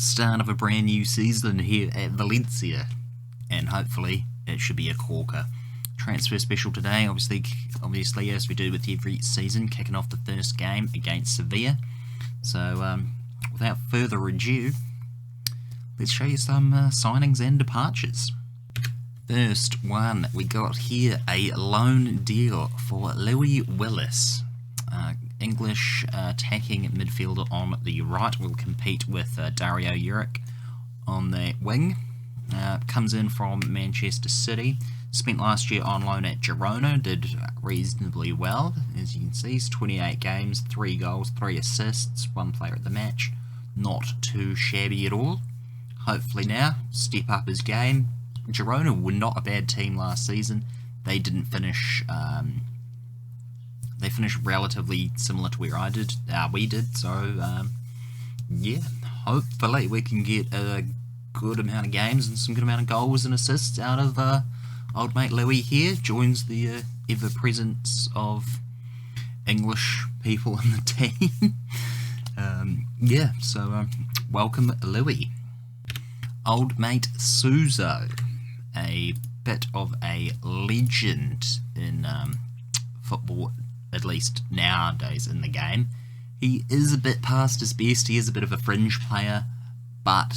start of a brand new season here at Valencia, and hopefully it should be a corker. Transfer special today, obviously as we do with every season, kicking off the first game against Sevilla. So without further ado, let's show you some signings and departures. First one, we got here a loan deal for Louis Willis. English attacking midfielder on the right, will compete with Dario Juric on the wing. Comes in from Manchester City. Spent last year on loan at Girona, did reasonably well. As you can see, he's 28 games, 3 goals, 3 assists, 1 player at the match. Not too shabby at all. Hopefully now, step up his game. Girona were not a bad team last season. They didn't finish... They finished relatively similar to where we did, so yeah, hopefully we can get a good amount of games and some good amount of goals and assists out of old mate Louis here. Joins the ever-presence of English people in the team. Yeah, so welcome Louis. Old mate Suso, a bit of a legend in football, at least nowadays in the game. He is a bit past his best, he is a bit of a fringe player, but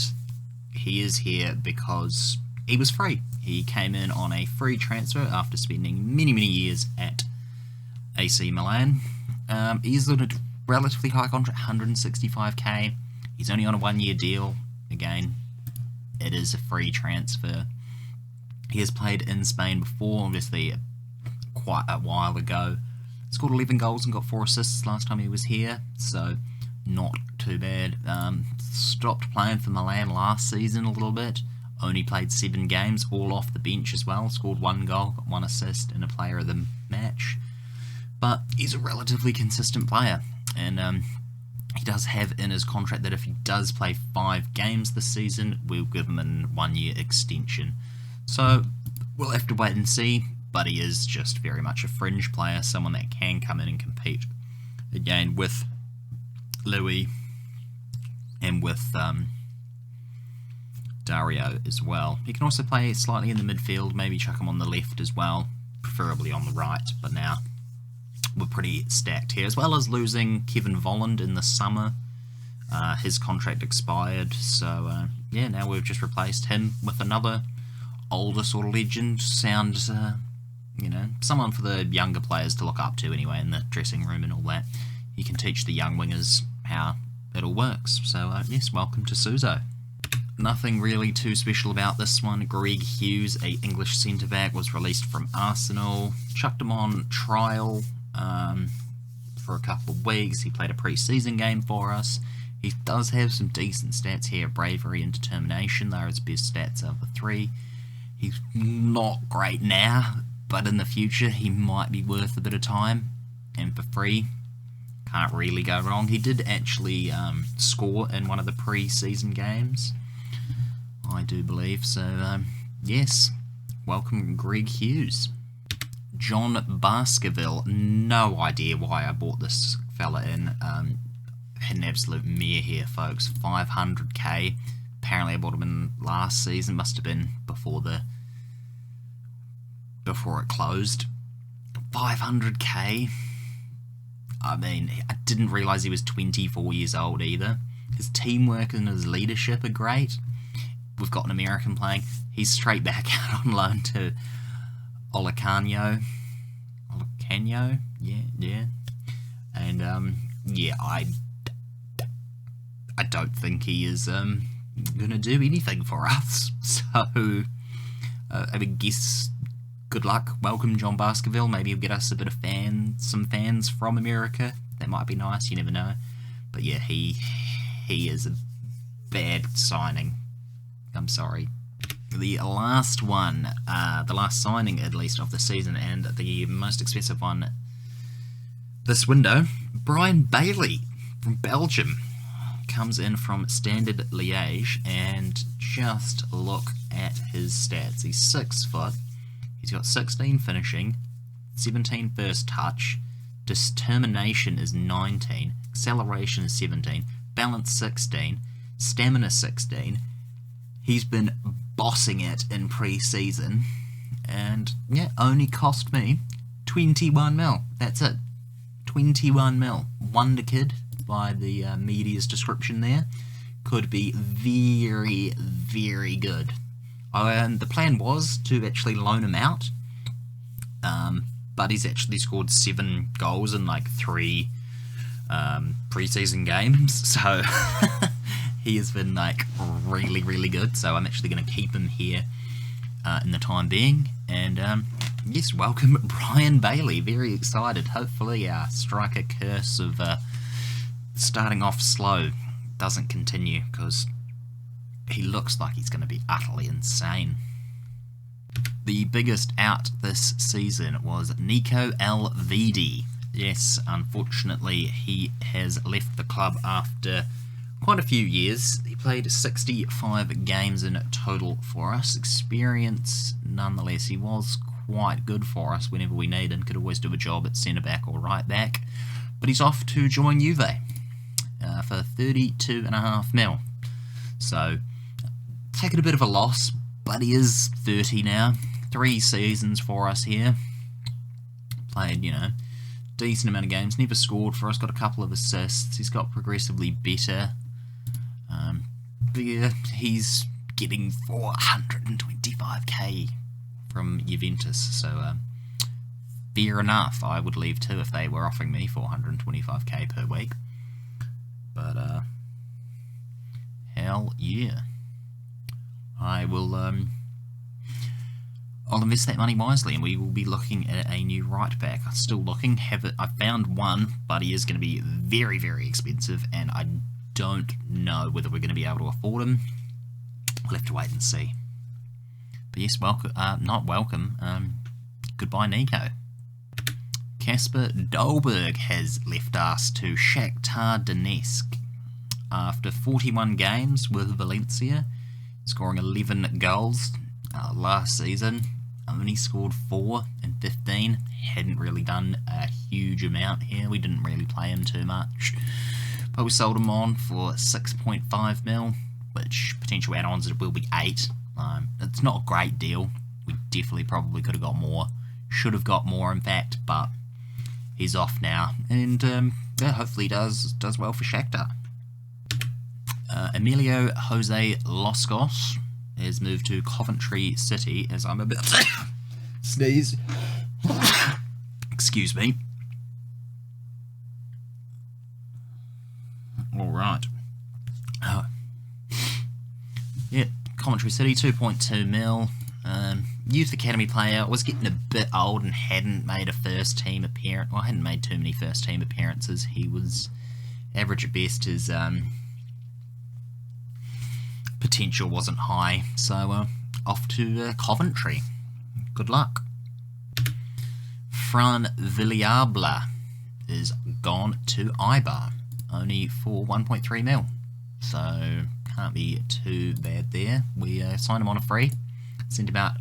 he is here because he was free. He came in on a free transfer after spending many years at AC Milan. He's on a relatively high contract, 165k. He's only on a 1-year deal. Again, it is a free transfer. He has played in Spain before, obviously quite a while ago. Scored 11 goals and got 4 assists last time he was here, so not too bad. Stopped playing for Milan last season a little bit. Only played 7 games, all off the bench as well. Scored 1 goal, got 1 assist, and a player of the match. But he's a relatively consistent player, and he does have in his contract that if he does play 5 games this season, we'll give him a 1-year extension. So we'll have to wait and see. But he is just very much a fringe player, someone that can come in and compete again with Louis and with Dario as well. He can also play slightly in the midfield, maybe chuck him on the left as well, preferably on the right, but now we're pretty stacked here, as well as losing Kevin Volland in the summer. His contract expired, so yeah, now we've just replaced him with another older sort of legend. Sounds... you know, someone for the younger players to look up to anyway in the dressing room and all that. You can teach the young wingers how it all works. So, yes, welcome to Suso. Nothing really too special about this one. Greg Hughes, a English centre-back, was released from Arsenal. Chucked him on trial for a couple of weeks. He played a pre-season game for us. He does have some decent stats here. Bravery and determination, they're his best stats out of the 3. He's not great now, but in the future he might be worth a bit of time, and for free, can't really go wrong. He did actually score in one of the pre-season games, I do believe, so yes, welcome Greg Hughes. John Baskerville, no idea why I bought this fella in. Had an absolute mare here, folks. 500k. Apparently I bought him in last season, must have been before it closed. 500k. I mean, I didn't realise he was 24 years old either. His teamwork and his leadership are great. We've got an American playing. He's straight back out on loan to Olicano, yeah. And yeah, I don't think he is gonna do anything for us. So I would guess, good luck. Welcome, John Baskerville. Maybe he'll get us a bit of some fans from America. That might be nice, you never know. But yeah, he is a bad signing. I'm sorry. The last one, the last signing at least of the season, and the most expensive one this window, Brian Bailey from Belgium. Comes in from Standard Liège, and just look at his stats. He's 6 foot. He's got 16 finishing, 17 first touch, determination is 19, acceleration is 17, balance 16, stamina 16. He's been bossing it in pre-season, and yeah, only cost me 21 mil. That's it. 21 mil. Wonder Kid, by the media's description there, could be very, very good. The plan was to actually loan him out, but he's actually scored 7 goals in like 3 pre-season games, so he has been like really, really good. So I'm actually going to keep him here in the time being. And yes, welcome Brian Bailey. Very excited. Hopefully our striker curse of starting off slow doesn't continue, because he looks like he's going to be utterly insane. The biggest out this season was Nico Elvedi. Yes, unfortunately he has left the club after quite a few years. He played 65 games in total for us. Experience, nonetheless, he was quite good for us whenever we need him. Could always do a job at centre-back or right-back. But he's off to join Juve for 32.5 mil. So, taking a bit of a loss, but he is 30 now. 3 seasons for us here. Played, you know, decent amount of games. Never scored for us. Got a couple of assists. He's got progressively better. But yeah, he's getting 425k from Juventus. So fair enough. I would leave too if they were offering me 425k per week. But hell yeah. I will I'll invest that money wisely, and we will be looking at a new right back. I'm still looking. I found one, but he is going to be very, very expensive, and I don't know whether we're going to be able to afford him. We'll have to wait and see. But yes, welcome. Not welcome. Goodbye, Nico. Kasper Dolberg has left us to Shakhtar Donetsk after 41 games with Valencia, scoring 11 goals last season. Only scored 4 in 15. Hadn't really done a huge amount here. We didn't really play him too much. But we sold him on for 6.5 mil, which potential add-ons it will be 8. It's not a great deal. We definitely probably could have got more. Should have got more, in fact, but he's off now. And yeah, hopefully he does well for Shakhtar. Emilio Jose Loscos has moved to Coventry City, as I'm about to sneeze. Excuse me. Alright. Yeah, Coventry City, 2.2 mil. Youth Academy player, was getting a bit old and hadn't made a first team appearance. Well, hadn't made too many first team appearances. He was average at best. His potential wasn't high, so off to Coventry. Good luck. Fran Villiabla is gone to Eibar, only for 1.3 mil, so can't be too bad there. We signed him on a free, sent him out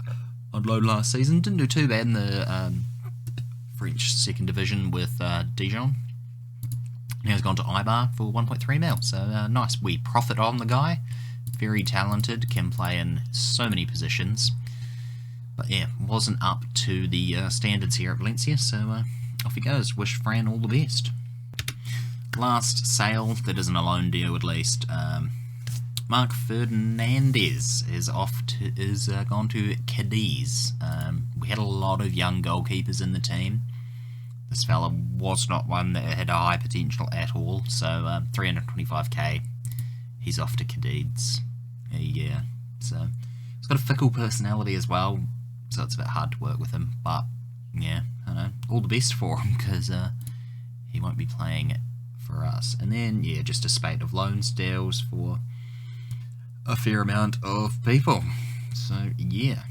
on loan last season, didn't do too bad in the French second division with Dijon. Now he's gone to Eibar for 1.3 mil, so nice. We profit on the guy. Very talented, can play in so many positions. But yeah, wasn't up to the standards here at Valencia, so off he goes. Wish Fran all the best. Last sale, that isn't a loan deal at least. Mark Fernandez is gone to Cadiz. We had a lot of young goalkeepers in the team. This fella was not one that had a high potential at all, so 325k. He's off to Cadiz. Yeah, so he's got a fickle personality as well, so it's a bit hard to work with him. But yeah, I know, all the best for him, because he won't be playing for us. And then yeah, just a spate of loans deals for a fair amount of people. So yeah,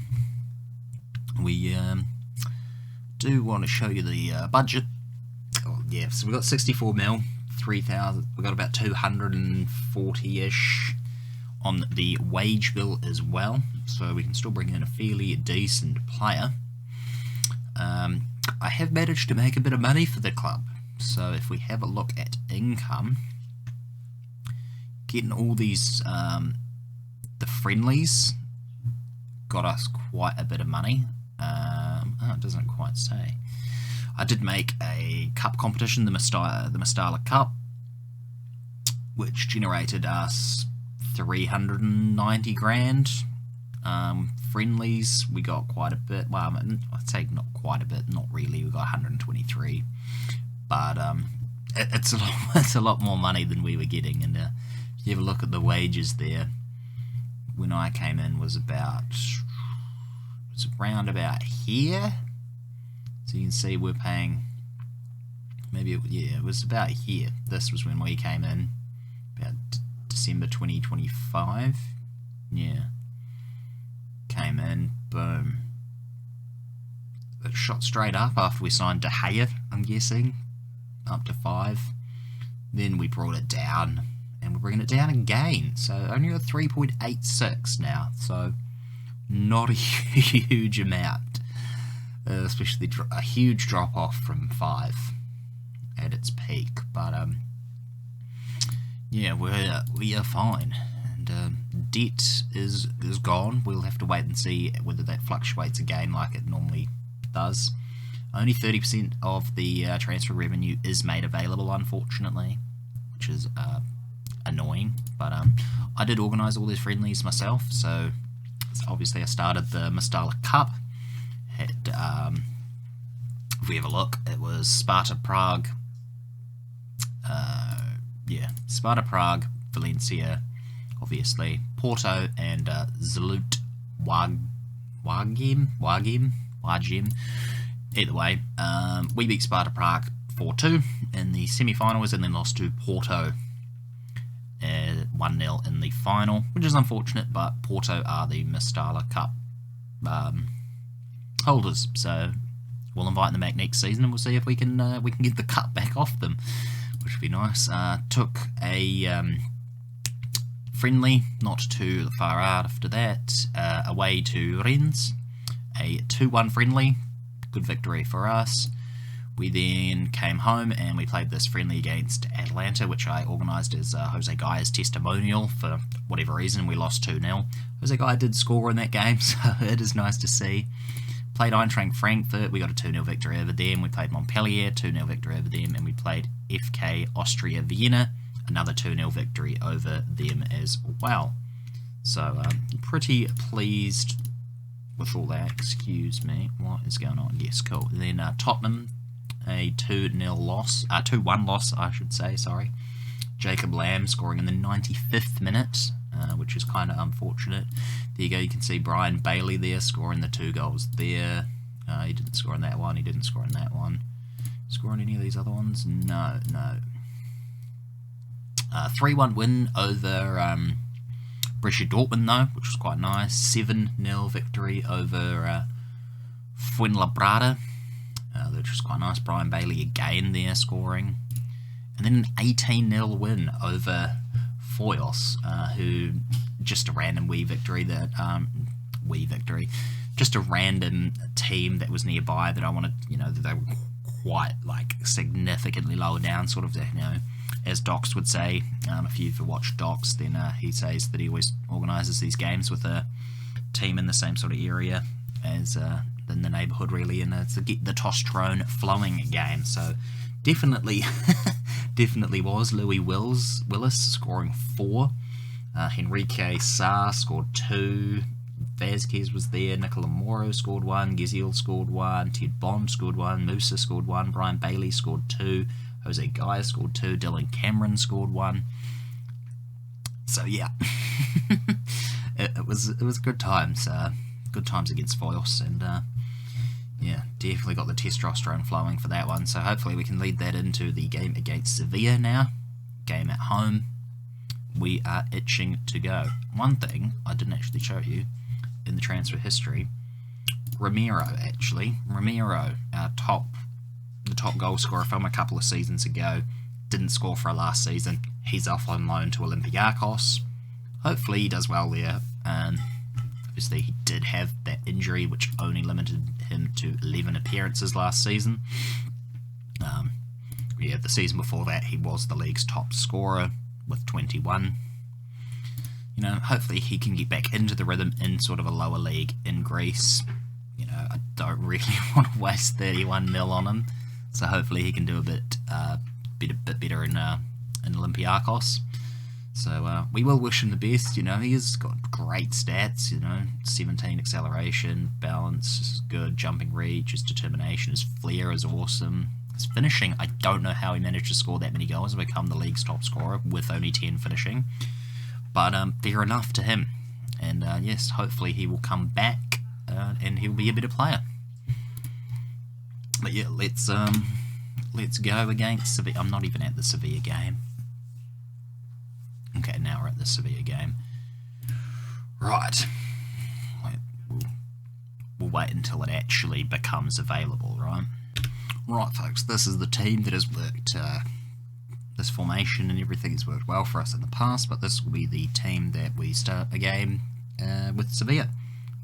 we do want to show you the budget. Oh yeah, so we've got 64 mil. 3,000. We've got about 240-ish on the wage bill as well, so we can still bring in a fairly decent player. I have managed to make a bit of money for the club, so if we have a look at income, getting all these the friendlies got us quite a bit of money. It doesn't quite say. I did make a cup competition, the Mastala Cup, which generated us 390 grand. Friendlies, we got quite a bit. Well, I'd say not quite a bit, not really. We got 123, but it's a lot more money than we were getting. And if you have a look at the wages there, when I came in was around about here. So you can see we're paying, it was about here. This was when we came in, about December 2025. Yeah. Came in, boom. It shot straight up after we signed De Gea, I'm guessing, up to 5. Then we brought it down, and we're bringing it down again. So only a 3.86 now, so not a huge amount. Especially a huge drop off from 5 at its peak, but yeah, we are fine, and debt is gone. We'll have to wait and see whether that fluctuates again like it normally does. Only 30% of the transfer revenue is made available, unfortunately, which is annoying. But I did organise all these friendlies myself, so obviously I started the Mastala Cup. If we have a look, it was Sparta Prague, Sparta Prague, Valencia, obviously, Porto, and Zlut Wagim. Either way, we beat Sparta Prague 4-2 in the semi-finals, and then lost to Porto 1-0 in the final, which is unfortunate, but Porto are the Mastala Cup holders, so we'll invite them back next season, and we'll see if we can get the cup back off them, which would be nice. Took a friendly, not too far out after that, away to Rennes, a 2-1 friendly, good victory for us. We then came home and we played this friendly against Atlanta, which I organised as Jose Guy's testimonial. For whatever reason, we lost 2-0. Jose Guy did score in that game, so it is nice to see. Played Eintracht Frankfurt, we got a 2-0 victory over them. We played Montpellier, 2-0 victory over them. And we played FK Austria Vienna, another 2-0 victory over them as well. So, pretty pleased with all that. Excuse me, what is going on? Yes, cool. And then Tottenham, a 2-1 loss, I should say, sorry. Jacob Lamb scoring in the 95th minute, which is kind of unfortunate. There you go, you can see Brian Bailey there scoring the 2 goals there. He didn't score in that one, he didn't score in that one. Score in any of these other ones? No. 3-1 win over Borussia Dortmund though, which was quite nice. 7-0 victory over Fuenlabrada, which was quite nice. Brian Bailey again there scoring. And then an 18-0 win over Foyos, who just a random victory, just a random team that was nearby that I wanted, that they were quite significantly lower down, sort of, as Docs would say. If you've watched Docs, then he says that he always organises these games with a team in the same sort of area as in the neighbourhood, really, and it's to get the testosterone flowing game. So definitely was Louis Willis scoring 4. Henrique Sarr scored 2. Vazquez was there. Nicola Moro scored 1. Gizil scored 1. Ted Bond scored 1. Musa scored 1. Brian Bailey scored 2. Jose Guy scored 2. Dylan Cameron scored 1. So yeah, it was good times. Good times against Foyos, and yeah, definitely got the testosterone flowing for that one. So hopefully we can lead that into the game against Sevilla now. Game at home. We are itching to go. One thing I didn't actually show you in the transfer history, Ramiro, our the top goal scorer from a couple of seasons ago, didn't score for last season. He's off on loan to Olympiacos. Hopefully he does well there. Obviously he did have that injury which only limited him to 11 appearances last season. The season before that he was the league's top scorer with 21. you know, hopefully he can get back into the rhythm in sort of a lower league in Greece. You know, I don't really want to waste 31 mil on him, so hopefully he can do a bit better in Olympiakos. So we will wish him the best. You know, he has got great stats. You know, 17 acceleration, balance is good, jumping reach, his determination, his flair is awesome. His finishing, I don't know how he managed to score that many goals and become the league's top scorer with only 10 finishing. But fair enough to him. And yes, hopefully he will come back and he'll be a better player. But yeah, let's go against Sevilla. I'm not even at the Sevilla game. Okay, now we're at the Sevilla game. Right. We'll wait until it actually becomes available, right? Right, folks, this is the team that has worked, this formation and everything has worked well for us in the past, but this will be the team that we start a game with Sevilla.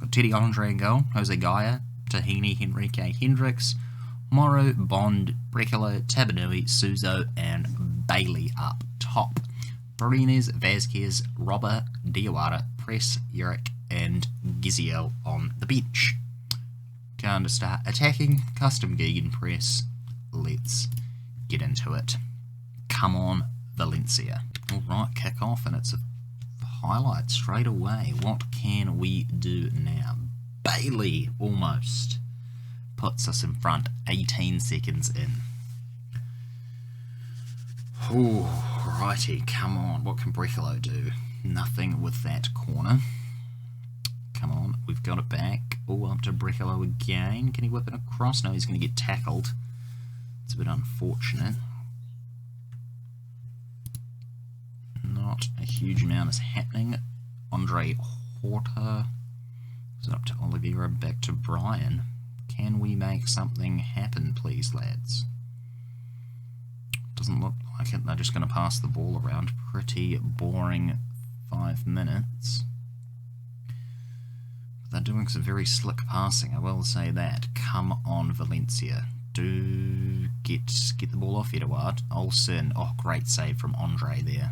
Got Teddy Andre in goal, Jose Gaia, Tahini, Henrique Hendricks, Moro, Bond, Brecalo, Tabanui, Suzo, and Bailey up top. Berines, Vazquez, Robber, Diawara, Press, Yurick, and Giziel on the bench. Going to start attacking, custom gegenpress. Let's get into it. Come on, Valencia. Alright, kick off, and it's a highlight straight away. What can we do now? Bailey almost puts us in front 18 seconds in. Oh, righty, come on. What can Brecalo do? Nothing with that corner. Come on, we've got it back. Oh, up to Brecalo again. Can he whip it across? No, he's going to get tackled. It's a bit unfortunate. Not a huge amount is happening. Andre Horta is up to Oliveira, back to Brian. Can we make something happen, please, lads? Doesn't look like it. They're just going to pass the ball around. Pretty boring 5 minutes. But they're doing some very slick passing, I will say that. Come on, Valencia. Do get the ball off Eduard. Olsen. Oh, great save from Andre there.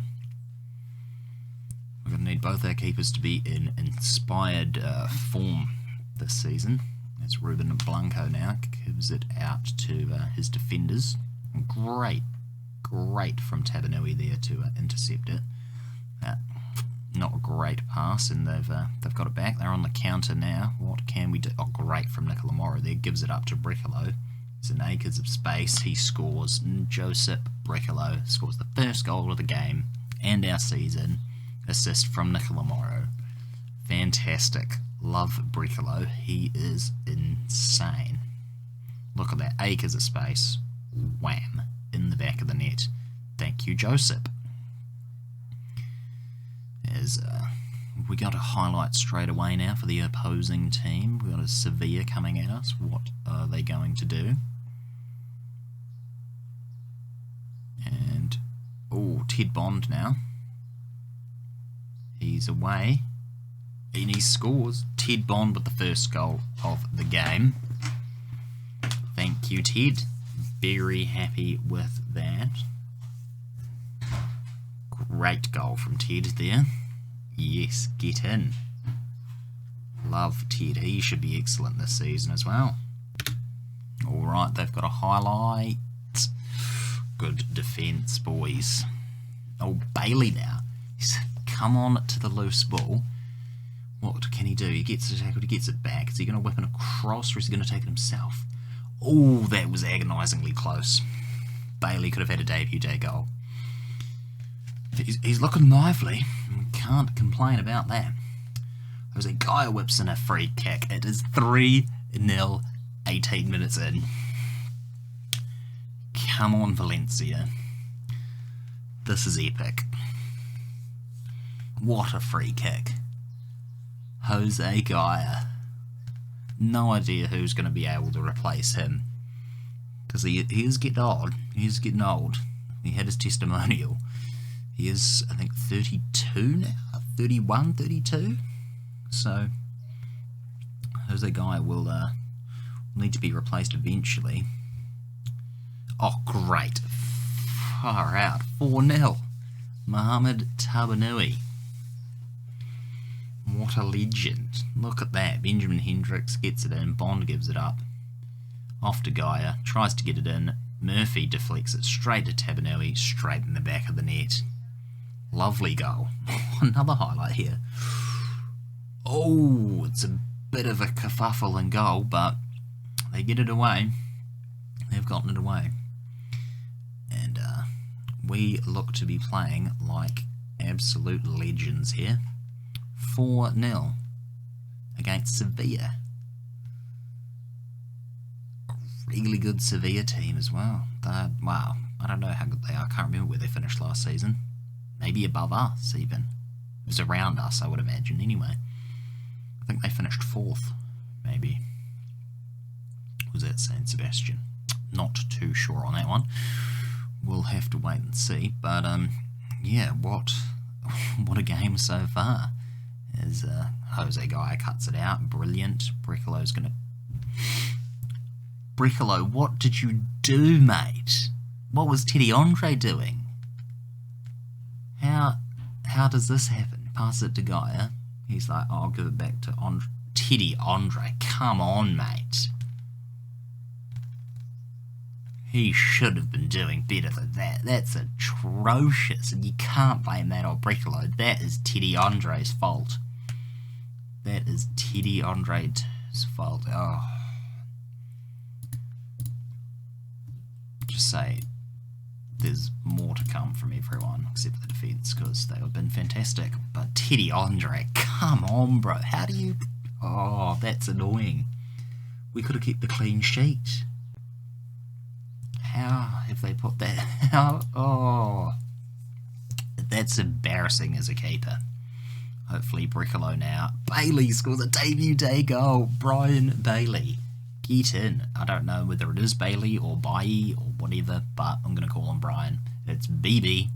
We're going to need both our keepers to be in inspired form this season. It's Ruben Blanco now. Gives it out to his defenders. Great from Tabanui there to intercept it. Not a great pass, and they've got it back. They're on the counter now. What can we do? Oh, great from Nicola Moro there. Gives it up to Brecalo. There's an acres of space. He scores. Josep Brecalo scores the first goal of the game and our season. Assist from Nicola Moro. Fantastic. Love Brecalo. He is insane. Look at that. Acres of space. Wham. In the back of the net. Thank you, Joseph. We got a highlight straight away now for the opposing team. We got a Sevilla coming at us. What are they going to do? And oh, Ted Bond now. He's away. And he scores. Ted Bond with the first goal of the game. Thank you, Ted. Very happy with that. Great goal from Ted there. Yes, get in. Love Ted. He should be excellent this season as well. Alright, they've got a highlight. Good defence, boys. Oh, Bailey now. He's come on to the loose ball. What can he do? He gets it tackled, he gets it back. Is he going to whip it across, or is he going to take it himself? Oh, that was agonisingly close. Bailey could have had a debut day goal. He's looking lively. Can't complain about that. Jose Gaia whips in a free kick. It is 3-0, 18 minutes in. Come on, Valencia. This is epic. What a free kick. Jose Gaia. No idea who's going to be able to replace him. Because he is getting old. He is getting old. He had his testimonial. He is, I think, 32 now? 31, 32? So, Jose Gaia will need to be replaced eventually. Oh, great. Far out. 4-0. Mohamed Tabanui. What a legend. Look at that. Benjamin Hendricks gets it in. Bond gives it up. Off to Gaia. Tries to get it in. Murphy deflects it straight to Tabanelli. Straight in the back of the net. Lovely goal. Another highlight here. Oh, it's a bit of a kerfuffle in goal, but they get it away. They've gotten it away. And we look to be playing like absolute legends here. 4-0 against Sevilla. A really good Sevilla team as well. Wow, I don't know how good they are. I can't remember where they finished last season. Maybe above us even. It was around us, I would imagine, anyway. I think they finished 4th, maybe. Was that San Sebastian? Not too sure on that one. We'll have to wait and see. But yeah, what a game so far. As Jose Gaia cuts it out, brilliant. Brecalo's gonna. Brecalo, what did you do, mate? What was Teddy Andre doing? How does this happen? Pass it to Gaia. He's like, oh, I'll give it back to Teddy Andre. Come on, mate. He should have been doing better than that. That's atrocious, and you can't blame that on Brecalo. That is Teddy Andre's fault. That is Teddy Andre's fault. Oh. Just say, there's more to come from everyone except the defence, because they have been fantastic. But Teddy Andre, come on, bro. How do you... Oh, that's annoying. We could have kept the clean sheet. How have they put that? Oh, that's embarrassing as a keeper. Hopefully Brecalo now. Bailey scores a debut day goal. Brian Bailey. Get in. I don't know whether it is Bailey or Bailey or whatever, but I'm going to call him Brian. It's BB.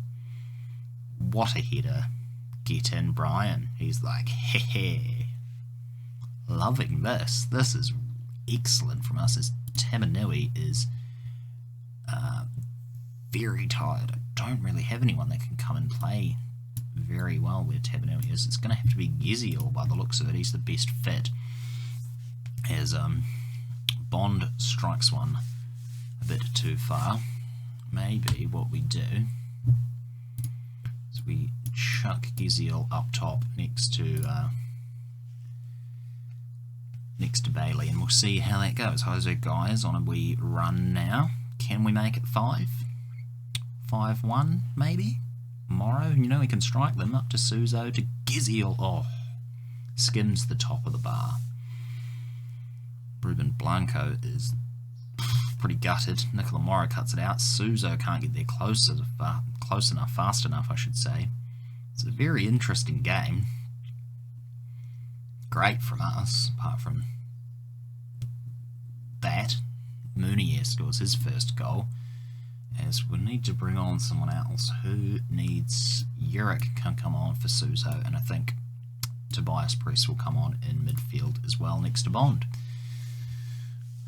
What a header. Get in, Brian. He's like, heh. Loving this. This is excellent from us, as Tamanui is very tired. I don't really have anyone that can come and play very well where Tabanui is. It's going to have to be Geziel by the looks of it. He's the best fit. As Bond strikes one a bit too far. Maybe what we do is we chuck Geziel up top next to Bailey, and we'll see how that goes. Jose Gaia is on a wee run now. Can we make it 5-1 maybe? Morrow, you know, he can strike them up to Suso, to Geziel. Oh, skims the top of the bar. Ruben Blanco is pretty gutted. Nicola Morrow cuts it out. Suso can't get there close enough, fast enough, I should say. It's a very interesting game. Great from us, apart from that. Munier scores his first goal, as we need to bring on someone else. Who needs... Jurek can come on for Suso, and I think Tobias Press will come on in midfield as well next to Bond.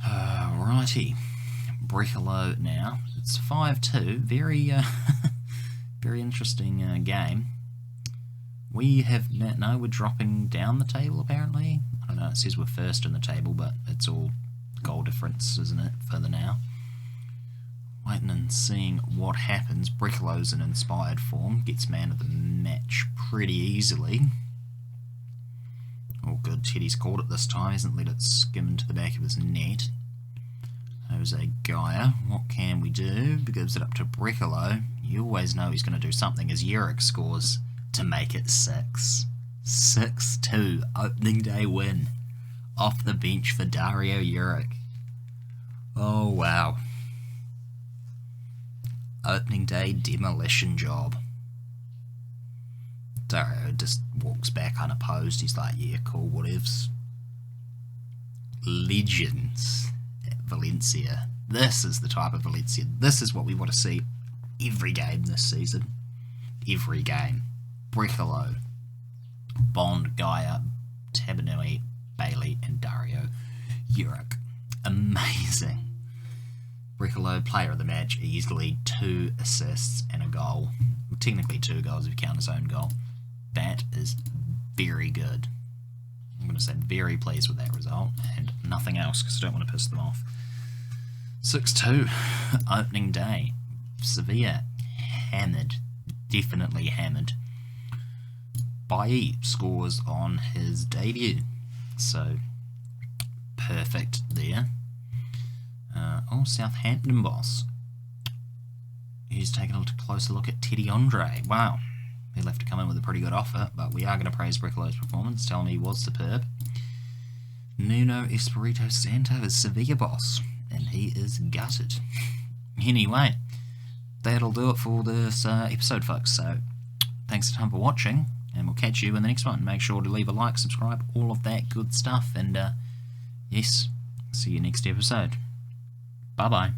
Righty. Brecalo now. It's 5-2. Very, very interesting game. We have... No, we're dropping down the table, apparently. I don't know, it says we're first in the table, but it's all goal difference, isn't it, further now? Waiting and seeing what happens. Brecalo's in inspired form. Gets man of the match pretty easily. Oh, good. Teddy's caught it this time. Hasn't let it skim into the back of his net. Jose Gaia. What can we do? Gives it up to Brecalo. You always know he's going to do something, as Jurek scores to make it 6. 6-2. Opening day win. Off the bench for Dario Jurek. Oh, wow. Opening day demolition job. Dario just walks back unopposed. He's like, yeah, cool, whatevs. Legends at Valencia. This is the type of Valencia. This is what we want to see every game this season. Every game. Brecalo, Bond, Gaia, Tabanui, Bailey, and Dario Jurek. Amazing. Brecalo, player of the match, easily 2 assists and a goal. Technically 2 goals if you count his own goal. That is very good. I'm going to say very pleased with that result, and nothing else, because I don't want to piss them off. 6-2, opening day. Sevilla hammered, definitely hammered. Bailly scores on his debut, so perfect there. Southampton boss. He's taken a closer look at Teddy Andre. Wow, he'll have to come in with a pretty good offer, but we are going to praise Brickolo's performance, tell him he was superb. Nuno Espirito Santo is Sevilla boss, and he is gutted. Anyway, that'll do it for this episode, folks, so thanks a ton for watching, and we'll catch you in the next one. Make sure to leave a like, subscribe, all of that good stuff, and yes, see you next episode. Bye-bye.